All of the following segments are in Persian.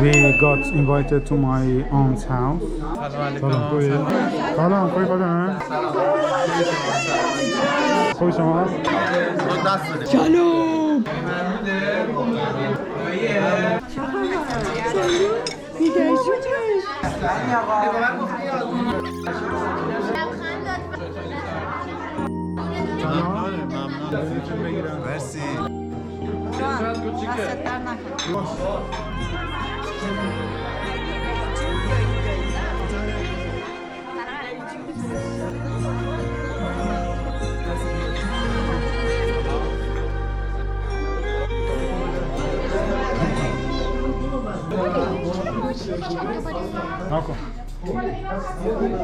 We got invited to my aunt's house. سلام خوبی فاطمه؟ خوبی شما؟ سلام مرسی. نکن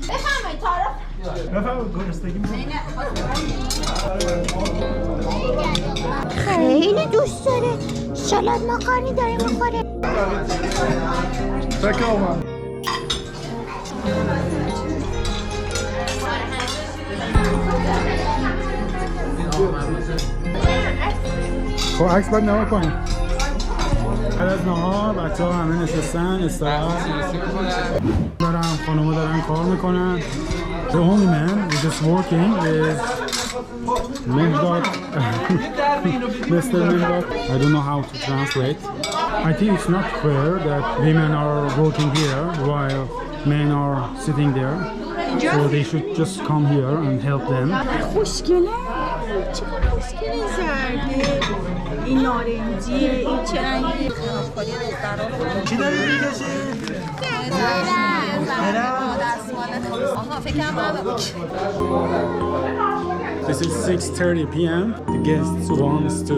بفرمایید تعارف بفرمایید گرسنگی خیلی دوست داره سالاد ماکارونی داره میخوره فکر اومد خب عکس باید نما کنیم بعد از نهار بچه ها همه نشستن استراحت دارم خانوما دارن کار میکنن. The only man who's just working is Mehdat Mr. Mehdat. I don't know how to translate. I think it's not fair that women are working here while men are sitting there. So they should just come here and help them. خوشگله چقدر خوشگله زرده این نارنجیه این چه رنگی چی داری میکشی؟ This is 6:30 p.m. The guests wants to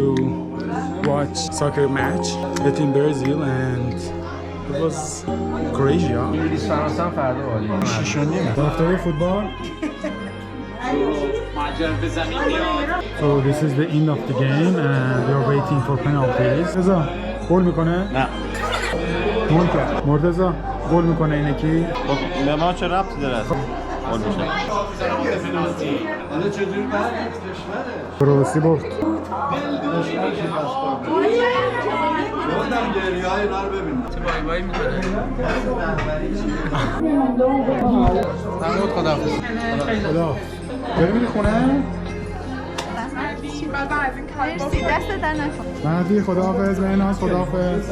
watch soccer match between Brazil and it was Croatia. طرفدار فوتبال. So this is the end of the game and we are waiting for penalties. مرتضی گل میکنه؟ نه. گل کرد. مرتضی گل میکنه اینه کی؟ به ما چه ربطی داره اصلا؟ گل میشه. کروسی برد. چه بای بای میکنه؟ خدا خدا. بریم خونه؟ مرسی دست در نکن مهدی خداحافظ. مهناز خداحافظ.